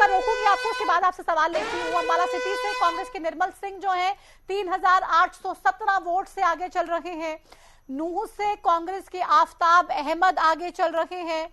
रोकूंगी आपको, उसके बाद आपसे सवाल लेती हूँ। अम्बाला सिटी से कांग्रेस के निर्मल सिंह जो हैं 3817 वोट से आगे चल रहे हैं। नूह से कांग्रेस के आफताब अहमद आगे चल रहे हैं,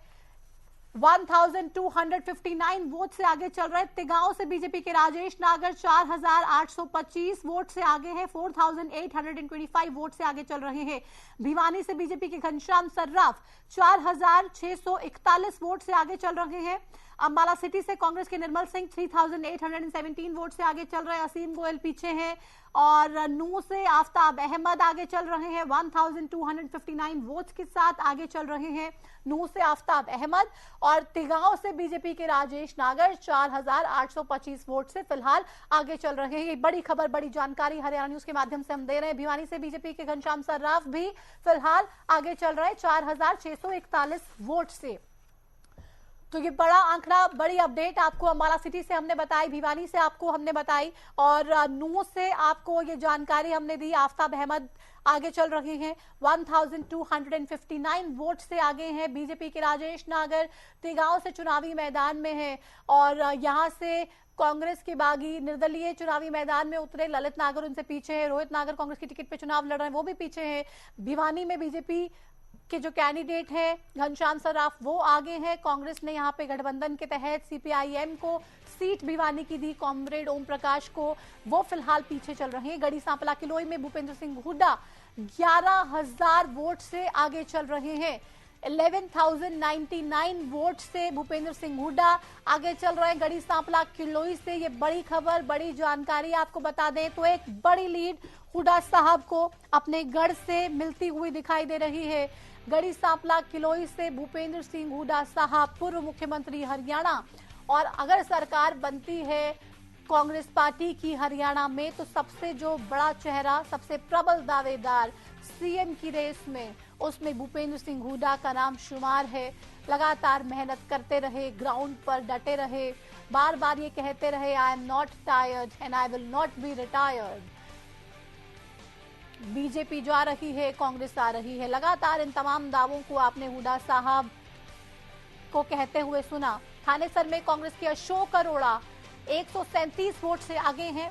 1259 वोट से आगे चल रहे हैं। तिगांव से बीजेपी के राजेश नागर 4825 वोट से आगे हैं, 4825 वोट से आगे चल रहे हैं। भिवानी से बीजेपी के घनश्याम सर्राफ 4641 वोट से आगे चल रहे हैं। अंबाला सिटी से कांग्रेस के निर्मल सिंह 3817 वोट से आगे चल रहे हैं, असीम गोयल पीछे हैं। और नूह से आफताब अहमद आगे चल रहे हैं, 1259 वोट्स के साथ आगे चल रहे हैं नूह से आफताब अहमद। और तिगांव से बीजेपी के राजेश नागर 4825 वोट से फिलहाल आगे चल रहे हैं। ये बड़ी खबर, बड़ी जानकारी हरियाणा न्यूज के माध्यम से हम दे रहे हैं। भिवानी से बीजेपी के घनश्याम सर्राफ भी फिलहाल आगे चल रहे हैं 4641 वोट से। तो ये बड़ा आंकड़ा, बड़ी अपडेट आपको अम्बाला सिटी से हमने बताई, भिवानी से आपको हमने बताई, और नूह से आपको ये जानकारी हमने दी। आफताब अहमद आगे चल रहे हैं, 1259 वोट से आगे हैं। बीजेपी के राजेश नागर तिगांव से चुनावी मैदान में हैं, और यहां से कांग्रेस के बागी निर्दलीय चुनावी मैदान में उतरे ललित नागर उनसे पीछे है। रोहित नागर कांग्रेस की टिकट पे चुनाव लड़ रहे हैं, वो भी पीछे हैं। भिवानी में बीजेपी के जो कैंडिडेट है घनश्याम सर्राफ वो आगे हैं। कांग्रेस ने यहाँ पे गठबंधन के तहत सीपीआईएम को सीट भिवानी की दी, कॉमरेड ओम प्रकाश को, वो फिलहाल पीछे चल रहे हैं। गढ़ी सांपला किलोई में भूपेंद्र सिंह हुड्डा 11,000 वोट से आगे चल रहे हैं, 11,099 वोट से भूपेंद्र सिंह हुड्डा आगे चल रहे हैं गढ़ी सांपला किलोई से। ये बड़ी खबर, बड़ी जानकारी आपको बता दें तो एक बड़ी लीड हुड्डा साहब को अपने गढ़ से मिलती हुई दिखाई दे रही है। गढ़ी सांपला किलोई से भूपेंद्र सिंह हुड्डा साहब, पूर्व मुख्यमंत्री हरियाणा, और अगर सरकार बनती है कांग्रेस पार्टी की हरियाणा में तो सबसे जो बड़ा चेहरा, सबसे प्रबल दावेदार सीएम की रेस में, उसमें भूपेंद्र सिंह हुड्डा का नाम शुमार है। लगातार मेहनत करते रहे, ग्राउंड पर डटे रहे, बार बार ये कहते रहे I am not tired and I will not be retired. BJP जा रही है, कांग्रेस आ रही है, लगातार इन तमाम दावों को आपने हुड्डा साहब को कहते हुए सुना। थानेसर में कांग्रेस के अशोक अरोड़ा 137 वोट से आगे हैं,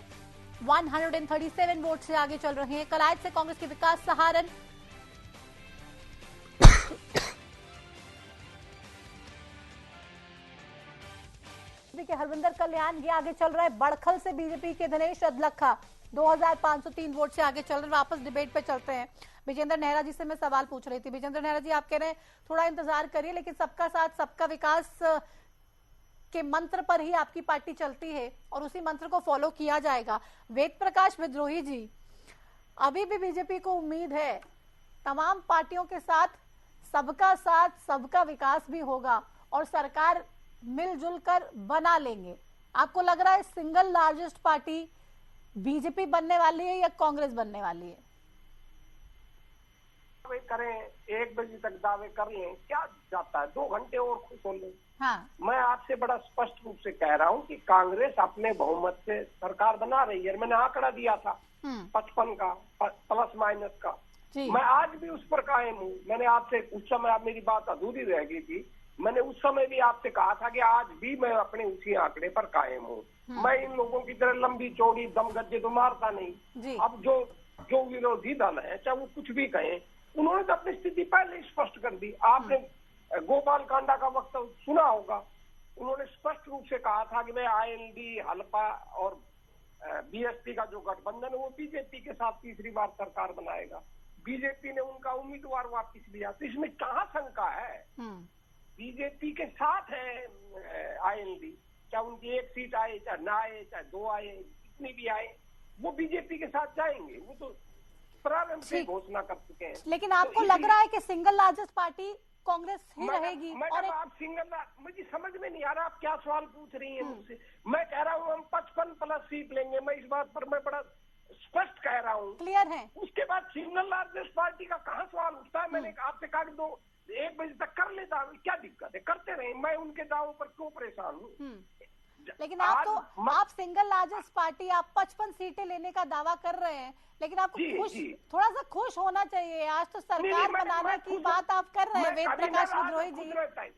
137 वोट से आगे चल रहे हैं। कलायत से कांग्रेस के विकास सहारन के हरविंदर कल्याण ये आगे चल रहा है। बड़खल से बीजेपी के दिनेश अदलखा 2503 वोट से आगे चल रहे हैं। वापस डिबेट पे चलते हैं। विजेंद्र नेहरा जी से मैं सवाल पूछ रही थी। विजेंद्र नेहरा जी, आप कह रहे हैं थोड़ा इंतजार करिए, लेकिन सबका साथ सबका विकास के मंत्र पर ही आपकी पार्टी चलती है और उसी मंत्र को फॉलो किया जाएगा। वेद प्रकाश विद्रोही जी, अभी भी बीजेपी को उम्मीद है तमाम पार्टियों के साथ सबका विकास भी होगा और सरकार मिलजुल कर बना लेंगे। आपको लग रहा है सिंगल लार्जेस्ट पार्टी बीजेपी बनने वाली है या कांग्रेस बनने वाली है? दावे करें, 1 बजे तक दावे कर लें, क्या जाता है, 2 घंटे और खुश हो लें। हाँ। मैं आपसे बड़ा स्पष्ट रूप से कह रहा हूं कि कांग्रेस अपने बहुमत से सरकार बना रही है। मैंने आंकड़ा दिया था 55 का प्लस माइनस का, मैं आज भी उस पर कायम हूँ। मैंने आपसे उस समय, आप मेरी बात अधूरी रह गई थी, मैंने उस समय भी आपसे कहा था कि आज भी मैं अपने उसी आंकड़े पर कायम हूँ। मैं इन लोगों की तरह लंबी चौड़ी दमगज्जे तो मारता नहीं। अब जो विरोधी दल है, चाहे वो कुछ भी कहें, उन्होंने तो अपनी स्थिति पहले स्पष्ट कर दी। आपने गोपाल कांडा का वक्त सुना होगा, उन्होंने स्पष्ट रूप से कहा था कि मैं आईएनडी, हलपा और बीएसपी का जो गठबंधन है वो बीजेपी के साथ तीसरी बार सरकार बनाएगा। बीजेपी ने उनका उम्मीदवार वापिस लिया, तो इसमें कहाँ शंका है? बीजेपी के साथ है आईएनडी, चाहे उनकी 1 सीट आए, चाहे ना आए, चाहे 2 आए, जितनी भी आए, वो बीजेपी के साथ जाएंगे। वो तो प्रारंभ से घोषणा कर चुके हैं। लेकिन आपको लग रहा है कि सिंगल लार्जेस्ट पार्टी कांग्रेस ही रहेगी? मैडम, आप सिंगल, मुझे समझ में नहीं आ रहा आप क्या सवाल पूछ रही हैं मुझसे। मैं कह रहा हूँ हम 55 प्लस सीट लेंगे, मैं इस बात पर मैं बड़ा स्पष्ट कह रहा हूँ, क्लियर है। उसके बाद सिंगल लार्जेस्ट पार्टी का कहाँ सवाल उठता है? मैंने आपसे कहा कि 1 बजे तक कर लेता, क्या दिक्कत है, करते रहे, मैं उनके दावों पर क्यों परेशान हूँ? लेकिन आप सिंगल लार्जेस्ट पार्टी, आप 55 सीटें लेने का दावा कर रहे हैं, लेकिन आपको थोड़ा सा खुश होना चाहिए। आज तो सरकार बनाने की बात आप कर रहे हैं वेद प्रकाश विद्रोही जी।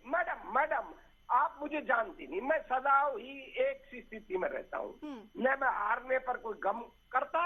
मैडम, आप मुझे जानती नहीं, मैं सदा ही एक सी स्थिति में रहता हूँ। न मैं हारने पर कोई गम करता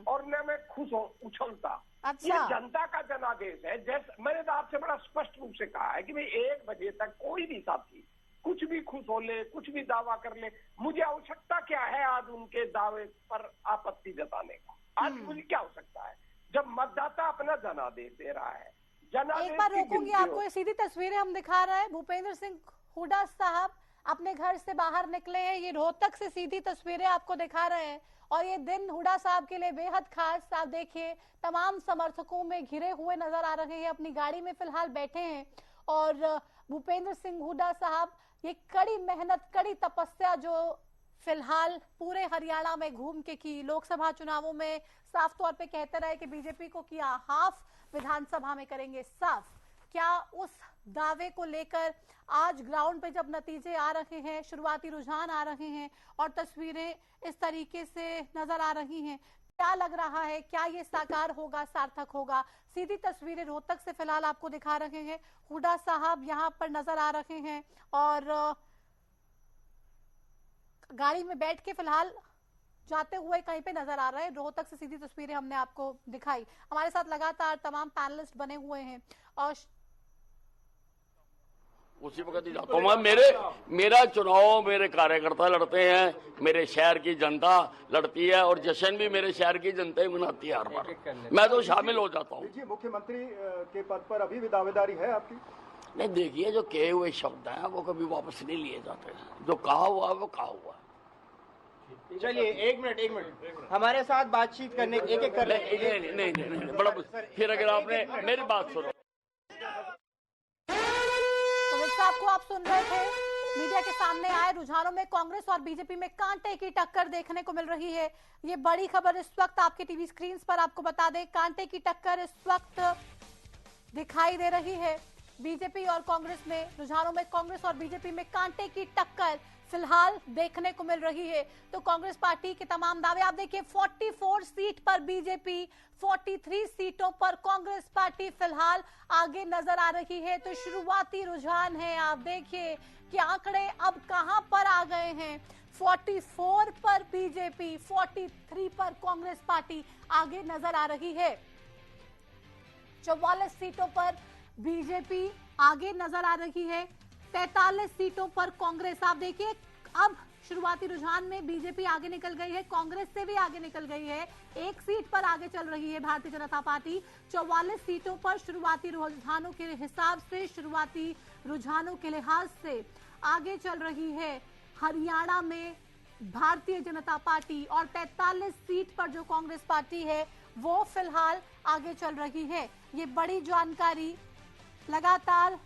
और न मैं खुश उछलता। अच्छा। ये जनता का जनादेश है। जैसे मैंने तो आपसे बड़ा स्पष्ट रूप से कहा है कि भाई 1 बजे तक कोई भी साथी कुछ भी खुश हो ले, कुछ भी दावा कर ले, मुझे आवश्यकता क्या है आज उनके दावे पर आपत्ति जताने का? आज मुझे क्या हो सकता है जब मतदाता अपना जनादेश दे रहा है। एक बार रोकूंगी आपको, ये सीधी तस्वीरें हम दिखा रहे हैं। भूपेंद्र सिंह हुड्डा साहब अपने घर से बाहर निकले हैं, ये रोहतक से सीधी तस्वीरें आपको दिखा रहे हैं और ये दिन हुड्डा साहब के लिए बेहद खास। आप देखिए तमाम समर्थकों में घिरे हुए नजर आ रहे हैं, अपनी गाड़ी में फिलहाल बैठे हैं और भूपेंद्र सिंह हुड्डा साहब ये कड़ी मेहनत, कड़ी तपस्या जो फिलहाल पूरे हरियाणा में घूम के की, लोकसभा चुनावों में साफ तौर पे कहते रहे कि बीजेपी को किया, हाफ विधानसभा में करेंगे साफ, क्या उस दावे को लेकर आज ग्राउंड पे जब नतीजे आ रहे हैं, शुरुआती रुझान आ रहे हैं और तस्वीरें इस तरीके से नजर आ रही हैं, क्या लग रहा है, क्या ये साकार होगा, सार्थक होगा? सीधी तस्वीरें रोहतक से फिलहाल आपको दिखा रहे हैं। हुड्डा साहब यहाँ पर नजर आ रहे हैं और गाड़ी में बैठ के फिलहाल जाते हुए कहीं पे नजर आ रहे हैं। रोहतक से सीधी तस्वीरें हमने आपको दिखाई। हमारे साथ लगातार तमाम पैनलिस्ट बने हुए हैं और उसी वक्त ही जाता हूँ मैं। मेरा चुनाव मेरे कार्यकर्ता लड़ते हैं, मेरे शहर की जनता लड़ती है और जश्न भी मेरे शहर की जनता ही मनाती है हर बार। मैं तो शामिल हो जाता हूँ। मुख्यमंत्री के पद पर अभी भी दावेदारी है आपकी? नहीं, देखिए जो कहे हुए शब्द हैं वो कभी वापस नहीं लिए जाते। जो कहा हुआ वो कहा हुआ। चलिए एक मिनट हमारे साथ बातचीत करने एक कर नहीं बड़ा फिर अगर आपने मेरी बात सुनो। आपको आप सुन रहे थे, मीडिया के सामने आए रुझानों में कांग्रेस और बीजेपी में कांटे की टक्कर देखने को मिल रही है। ये बड़ी खबर इस वक्त आपके टीवी स्क्रीन पर आपको बता दें, कांटे की टक्कर इस वक्त दिखाई दे रही है बीजेपी और कांग्रेस में। रुझानों में कांग्रेस और बीजेपी में कांटे की टक्कर फिलहाल देखने को मिल रही है। तो कांग्रेस पार्टी के तमाम दावे आप देखिए, 44 सीट पर बीजेपी, 43 सीटों पर कांग्रेस पार्टी फिलहाल आगे नजर आ रही है। तो शुरुआती रुझान है, आप देखिए कि आंकड़े अब कहां पर आ गए हैं। 44 पर बीजेपी, 43 पर कांग्रेस पार्टी आगे नजर आ रही है। 44 सीटों पर बीजेपी आगे नजर आ रही है, 43 सीटों पर कांग्रेस। आप देखिए अब शुरुआती रुझान में बीजेपी आगे निकल गई है, कांग्रेस से भी आगे निकल गई है, 1 सीट पर आगे चल रही है भारतीय जनता पार्टी। 44 सीटों पर शुरुआती रुझानों के हिसाब से, शुरुआती रुझानों के लिहाज से आगे चल रही है हरियाणा में भारतीय जनता पार्टी और 43 सीट पर जो कांग्रेस पार्टी है वो फिलहाल आगे चल रही है। ये बड़ी जानकारी लगातार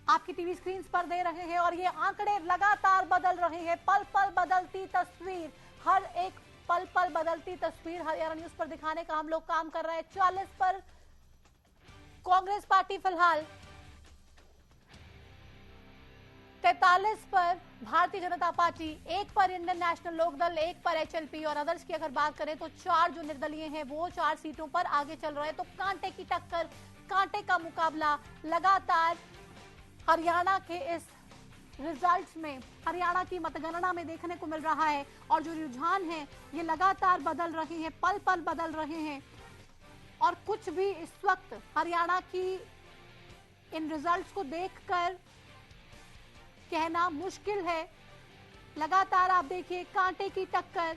आपकी टीवी स्क्रीन पर दे रहे हैं और ये आंकड़े लगातार बदल रहे हैं। पल पल बदलती तस्वीर, हर एक पल पल बदलती तस्वीर हरियाणा न्यूज पर दिखाने का हम लोग काम कर रहे हैं। 44 पर कांग्रेस पार्टी फिलहाल, 43 पर भारतीय जनता पार्टी, 1 पर इंडियन नेशनल लोकदल, 1 पर एचएलपी और अदर्स की अगर बात करें तो 4 जो निर्दलीय हैं वो 4 सीटों पर आगे चल रहे हैं। तो कांटे की टक्कर, कांटे का मुकाबला लगातार हरियाणा के इस रिजल्ट्स में, हरियाणा की मतगणना में देखने को मिल रहा है और जो रुझान है ये लगातार बदल रहे हैं, पल पल बदल रहे हैं और कुछ भी इस वक्त हरियाणा की इन रिजल्ट्स को देखकर कहना मुश्किल है। लगातार आप देखिए कांटे की टक्कर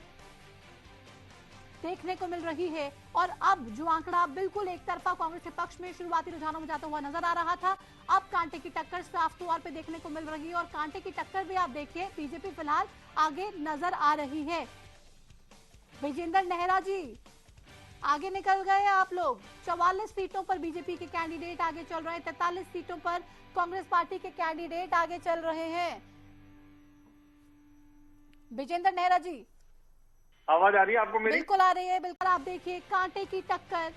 देखने को मिल रही है और अब जो आंकड़ा बिल्कुल एक तरफा कांग्रेस के पक्ष में शुरुआती रुझानों में जाता हुआ नजर आ रहा था, अब कांटे की टक्कर साफ तौर पे देखने को मिल रही है और कांटे की टक्कर भी आप देखिए बीजेपी फिलहाल आगे नजर आ रही है। विजेंद्र नेहरा जी आगे निकल गए आप लोग, 44 सीटों पर बीजेपी के कैंडिडेट आगे चल रहे हैं, 43 सीटों पर कांग्रेस पार्टी के कैंडिडेट आगे चल रहे हैं। विजेंद्र नेहरा जी आवाज आ रही है आपको मेरी? बिल्कुल आ रही है, बिल्कुल। आप देखिए कांटे की टक्कर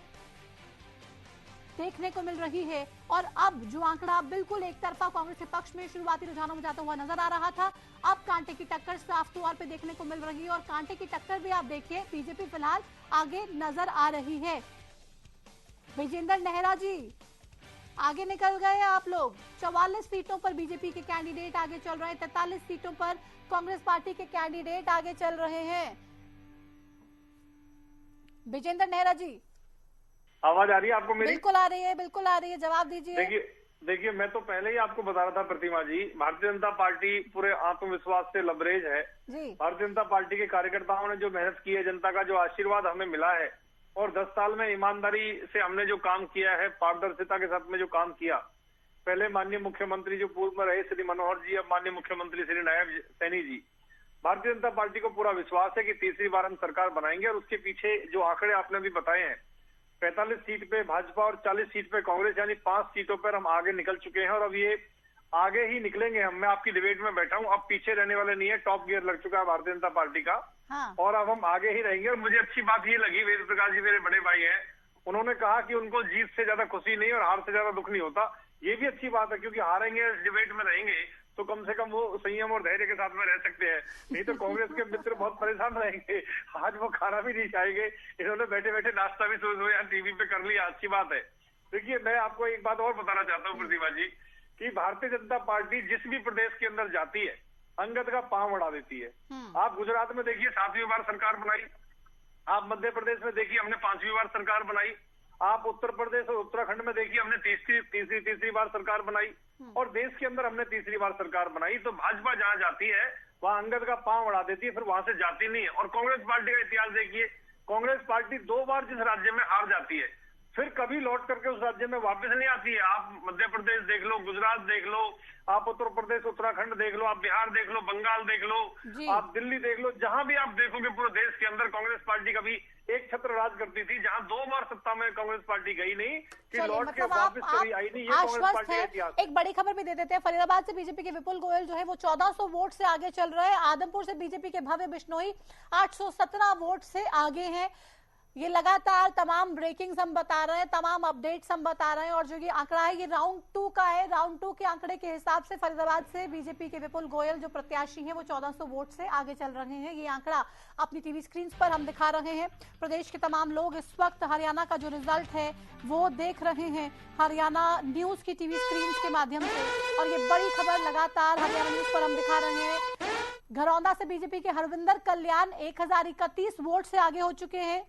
देखने को मिल रही है और अब जो आंकड़ा बिल्कुल एक तरफा कांग्रेस के पक्ष में शुरुआती रुझानों में जाता हुआ नजर आ रहा था, अब कांटे की टक्कर साफ तौर पे देखने को मिल रही है और कांटे की टक्कर भी आप देखिए बीजेपी फिलहाल आगे नजर आ रही है। विजेंद्र नेहरा जी आगे निकल गए आप लोग। 44 सीटों पर बीजेपी के कैंडिडेट आगे चल रहे हैं, 43 सीटों पर कांग्रेस पार्टी के कैंडिडेट आगे चल रहे हैं। विजेंद्र नेहरा जी, आवाज आ रही है आपको मेरी? बिल्कुल आ रही है, बिल्कुल आ रही है, जवाब दीजिए। देखिए मैं तो पहले ही आपको बता रहा था प्रतिमा जी, भारतीय जनता पार्टी पूरे आत्मविश्वास से लबरेज है। भारतीय जनता पार्टी के कार्यकर्ताओं ने जो मेहनत की है, जनता का जो आशीर्वाद हमें मिला है, और 10 साल में ईमानदारी से हमने जो काम किया है, पारदर्शिता के साथ में जो काम किया, पहले माननीय मुख्यमंत्री जो पूर्व में रहे श्री मनोहर जी, अब माननीय मुख्यमंत्री श्री नायब सैनी जी, भारतीय जनता पार्टी को पूरा विश्वास है कि तीसरी बार हम सरकार बनाएंगे। और उसके पीछे जो आंकड़े आपने भी बताए हैं, 45 सीट पे भाजपा और 40 सीट पे कांग्रेस, यानी 5 सीटों पर हम आगे निकल चुके हैं, और अब ये आगे ही निकलेंगे हम। मैं आपकी डिबेट में बैठा हूं, अब पीछे रहने वाले नहीं है, टॉप गियर लग चुका है भारतीय जनता पार्टी का। हाँ। और अब हम आगे ही रहेंगे। और मुझे अच्छी बात ये लगी, वेद प्रकाश जी मेरे बड़े भाई हैं, उन्होंने कहा कि उनको जीत से ज्यादा खुशी नहीं और हार से ज्यादा दुख नहीं होता। ये भी अच्छी बात है, क्योंकि हारेंगे, डिबेट में रहेंगे तो कम से कम वो संयम और धैर्य के साथ में रह सकते हैं, नहीं तो कांग्रेस के मित्र बहुत परेशान रहेंगे। आज वो खाना भी नहीं खाएंगे, इन्होंने बैठे बैठे नाश्ता भी सो यहाँ टीवी पे कर लिया, अच्छी बात है। देखिए मैं आपको एक बात और बताना चाहता हूँ प्रतिभा जी, कि भारतीय जनता पार्टी जिस भी प्रदेश के अंदर जाती है, अंगद का पांव बढ़ा देती है। आप गुजरात में देखिए 7वीं बार सरकार बनाई, आप मध्य प्रदेश में देखिए हमने 5वीं बार सरकार बनाई, आप उत्तर प्रदेश और उत्तराखंड में देखिए हमने तीसरी बार सरकार बनाई, और देश के अंदर हमने तीसरी बार सरकार बनाई। तो भाजपा जहां जाती है वहां अंगद का पांव बढ़ा देती है, फिर वहां से जाती नहीं है। और कांग्रेस पार्टी का इतिहास देखिए, कांग्रेस पार्टी 2 बार जिस राज्य में हार जाती है, फिर कभी लौट करके उस राज्य में वापस नहीं आती है। आप मध्य प्रदेश देख लो, गुजरात देख लो, आप उत्तर प्रदेश उत्तराखंड देख लो, आप बिहार देख लो, बंगाल देख लो, आप दिल्ली देख लो, जहां भी आप देखोगे पूरे देश के अंदर कांग्रेस पार्टी कभी एक छत्र राज करती थी, जहां 2 बार सत्ता में कांग्रेस पार्टी गई नहीं, कि लौट के वापस कभी आई नहीं। ये कांग्रेस पार्टी का इतिहास। एक बड़ी खबर भी दे देते हैं, फरीदाबाद से बीजेपी के विपुल गोयल जो है वो 1400 वोट से आगे चल रहे हैं। आदमपुर से बीजेपी के भव्य बिश्नोई 817 वोट से आगे हैं। ये लगातार तमाम ब्रेकिंग्स हम बता रहे हैं, तमाम अपडेट्स हम बता रहे हैं, और जो ये आंकड़ा है ये राउंड 2 का है। राउंड 2 के आंकड़े के हिसाब से फरीदाबाद से बीजेपी के विपुल गोयल जो प्रत्याशी हैं वो 1400 वोट से आगे चल रहे हैं। ये आंकड़ा अपनी टीवी स्क्रीन पर हम दिखा रहे हैं। प्रदेश के तमाम लोग इस वक्त हरियाणा का जो रिजल्ट है वो देख रहे हैं हरियाणा न्यूज की टीवी स्क्रीन के माध्यम से, और ये बड़ी खबर लगातार हरियाणा न्यूज पर हम दिखा रहे हैं। घरौंदा से बीजेपी के हरविंदर कल्याण 1031 वोट से आगे हो चुके हैं।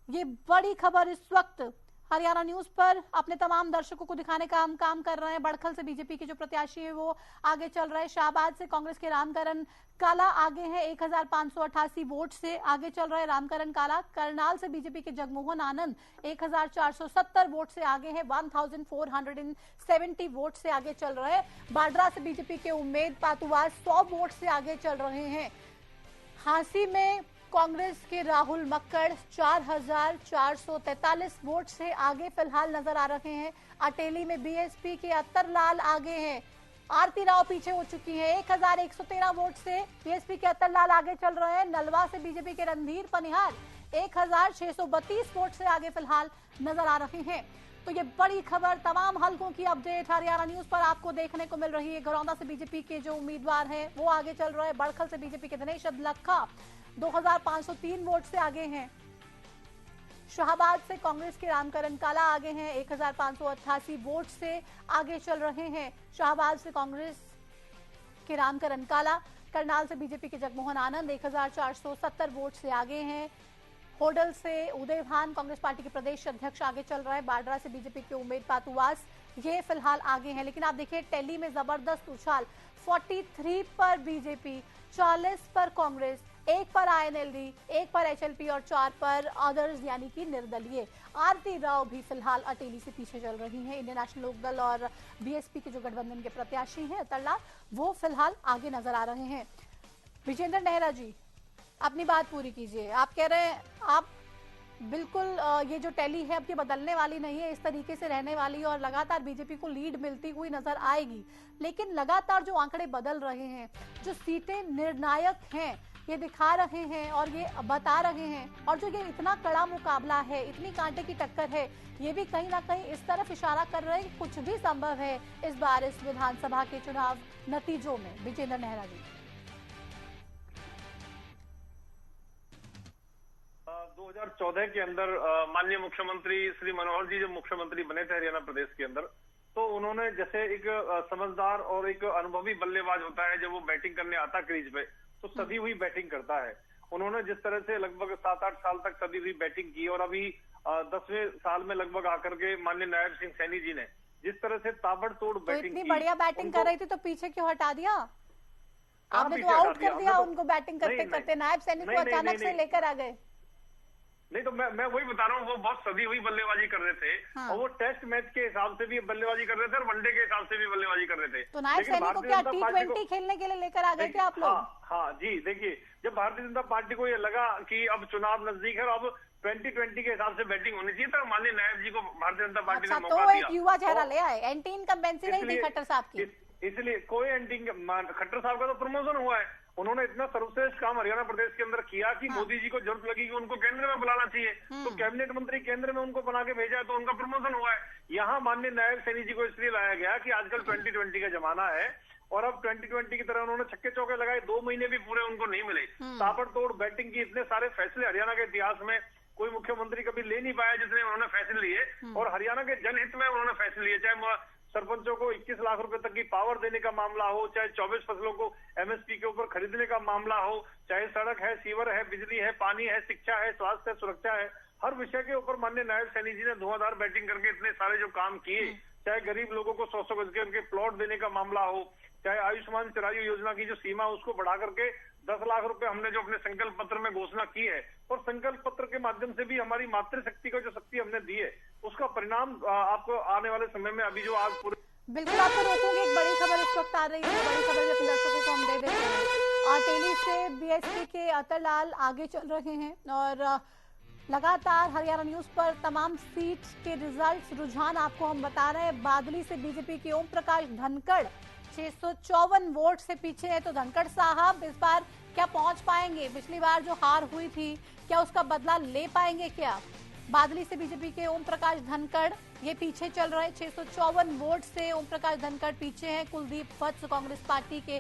ये बड़ी खबर इस वक्त हरियाणा न्यूज पर अपने तमाम दर्शकों को दिखाने का हम काम कर रहे हैं। बड़खल से बीजेपी के जो प्रत्याशी है वो आगे चल रहे हैं। शाहबाद से कांग्रेस के रामकरण काला आगे हैं, 1588 वोट से आगे चल रहे हैं रामकरण काला। करनाल से बीजेपी के जगमोहन आनंद 1470 वोट से आगे हैं, 1470 वोट से आगे चल रहे हैं। बाड्रा से बीजेपी के उम्मेद पातुवास 100 वोट से आगे चल रहे हैं। हांसी में कांग्रेस के राहुल मक्कड़ 4443 वोट से आगे फिलहाल नजर आ रहे हैं। अटेली में बीएसपी के अत्तरलाल आगे हैं, आरती राव पीछे हो चुकी है। 1113 वोट से बीएसपी के अत्तरलाल आगे चल रहे हैं। नलवा से बीजेपी के रणधीर पनिहार 1632 वोट से आगे फिलहाल नजर आ रहे हैं। तो ये बड़ी खबर, तमाम हलकों की अपडेट हरियाणा न्यूज पर आपको देखने को मिल रही है। घरौंदा से बीजेपी के जो उम्मीदवार हैं वो आगे चल रहे हैं। बड़खल से बीजेपी के दिनेश अदलखा 2503 वोट से आगे हैं। शाहबाद से कांग्रेस के रामकरण काला आगे हैं, 1588 वोट से आगे चल रहे हैं। शाहबाद से कांग्रेस के रामकरण काला। करनाल से बीजेपी के जगमोहन आनंद 1470 वोट से आगे हैं। होडल से उदय भान कांग्रेस पार्टी के प्रदेश अध्यक्ष आगे चल रहा है। बाड्रा से बीजेपी के उम्मेद पातुवास ये फिलहाल आगे हैं। लेकिन आप देखिए टेली में जबरदस्त उछाल, 43 पर बीजेपी, 40 पर कांग्रेस, 1 पर आईएनएलडी, 1 पर एचएलपी और 4 पर अदर्स यानी कि निर्दलीय। आरती राव भी फिलहाल अटेली से पीछे चल रही हैं। इंडियन नेशनल लोकदल और बीएसपी के जो गठबंधन के प्रत्याशी हैं अतरला, वो फिलहाल आगे नजर आ रहे हैं। विजेंद्र नेहरा जी अपनी बात पूरी कीजिए। आप कह रहे हैं आप बिल्कुल ये जो टैली है अब ये बदलने वाली नहीं है, इस तरीके से रहने वाली और लगातार बीजेपी को लीड मिलती हुई नजर आएगी। लेकिन लगातार जो आंकड़े बदल रहे हैं, जो सीटें निर्णायक हैं ये दिखा रहे हैं और ये बता रहे हैं, और जो ये इतना कड़ा मुकाबला है, इतनी कांटे की टक्कर है, ये भी कहीं ना कहीं इस तरफ इशारा कर रहे हैं कि कुछ भी संभव है इस बार इस विधानसभा के चुनाव नतीजों में। विजेंद्र नेहरा जी 2014 के अंदर माननीय मुख्यमंत्री श्री मनोहर जी जब मुख्यमंत्री बने थे हरियाणा प्रदेश के अंदर, तो उन्होंने जैसे एक समझदार और एक अनुभवी बल्लेबाज होता है, जब वो बैटिंग करने आता क्रीज पे तो सदी हुई बैटिंग करता है। उन्होंने जिस तरह से लगभग 7-8 साल तक सदी हुई बैटिंग की और अभी 10वें साल में लगभग आकर के माननीय नायब सिंह सैनी जी ने जिस तरह से ताबड़तोड़ बैटिंग की, इतनी बढ़िया बैटिंग कर रही थी तो पीछे क्यों हटा दिया? आपने तो आउट कर दिया उनको बैटिंग करते करते। नायब सैनी को अचानक से लेकर आ गए। नहीं तो मैं वही बता रहा हूँ, वो बहुत सदी हुई बल्लेबाजी कर रहे थे। हाँ। और वो टेस्ट मैच के हिसाब से भी बल्लेबाजी कर रहे थे और वनडे के हिसाब से भी बल्लेबाजी कर रहे थे। तो नायब सैनी को क्या T20 खेलने के लिए लेकर आ गए क्या आप लोग? हाँ जी, देखिए जब भारतीय जनता पार्टी को ये लगा कि अब चुनाव नजदीक है और अब 2020 के हिसाब से बैटिंग होनी चाहिए, तो माननीय नायब जी को भारतीय जनता पार्टी ने मौका दिया। एक युवा चेहरा ले आए, एंटी इनकम्बेंसी नहीं थी खट्टर साहब की, इसलिए कोई एंटी खट्टर साहब का तो प्रमोशन हुआ है। उन्होंने इतना सर्वश्रेष्ठ काम हरियाणा प्रदेश के अंदर किया कि मोदी जी को जरूरत लगी कि उनको केंद्र में बुलाना चाहिए, तो कैबिनेट मंत्री केंद्र में उनको बना के भेजा है, तो उनका प्रमोशन हुआ है। यहाँ माननीय नायब सैनी जी को इसलिए लाया गया कि आजकल 2020 का जमाना है और अब 2020 की तरह उन्होंने छक्के चौके लगाए, 2 महीने भी पूरे उनको नहीं मिले। ताबड़तोड़ बैटिंग की, इतने सारे फैसले हरियाणा के इतिहास में कोई मुख्यमंत्री कभी ले नहीं पाया जितने उन्होंने फैसले लिए, और हरियाणा के जनहित में उन्होंने फैसले लिए। चाहे सरपंचों को 21 लाख रुपए तक की पावर देने का मामला हो, चाहे 24 फसलों को MSP के ऊपर खरीदने का मामला हो, चाहे सड़क है, सीवर है, बिजली है, पानी है, शिक्षा है, स्वास्थ्य है, सुरक्षा है, हर विषय के ऊपर माननीय नायब सैनी जी ने धुआंधार बैटिंग करके इतने सारे जो काम किए। चाहे गरीब लोगों को 100 गज के उनके प्लॉट देने का मामला हो, चाहे आयुष्मान चिरायु योजना की जो सीमा उसको बढ़ा करके 10 लाख रुपए हमने जो अपने संकल्प पत्र में घोषणा की है, और संकल्प पत्र के माध्यम से भी हमारी मातृशक्ति को जो शक्ति हमने दी है उसका परिणाम आपको आने वाले समय में अभी जो आज पूरे। बिल्कुल आपको रोकूंगी। एक बड़ी खबर इस वक्त आ रही है, बड़ी खबर अपने दर्शकों को हम दे देते हैं। टेली से BSP के अतरलाल आगे चल रहे हैं और लगातार हरियाणा न्यूज पर तमाम सीट के रिजल्ट्स, रुझान आपको हम बता रहे हैं। बादली से बीजेपी के ओम प्रकाश धनखड़ 654 वोट से पीछे है, तो धनखड़ साहब इस बार क्या पहुंच पाएंगे? पिछली बार जो हार हुई थी क्या उसका बदला ले पाएंगे क्या? बादली से बीजेपी के ओम प्रकाश धनखड़ ये पीछे चल रहे हैं, 654 वोट से ओम प्रकाश धनखड़ पीछे हैं। कुलदीप वत्स कांग्रेस पार्टी के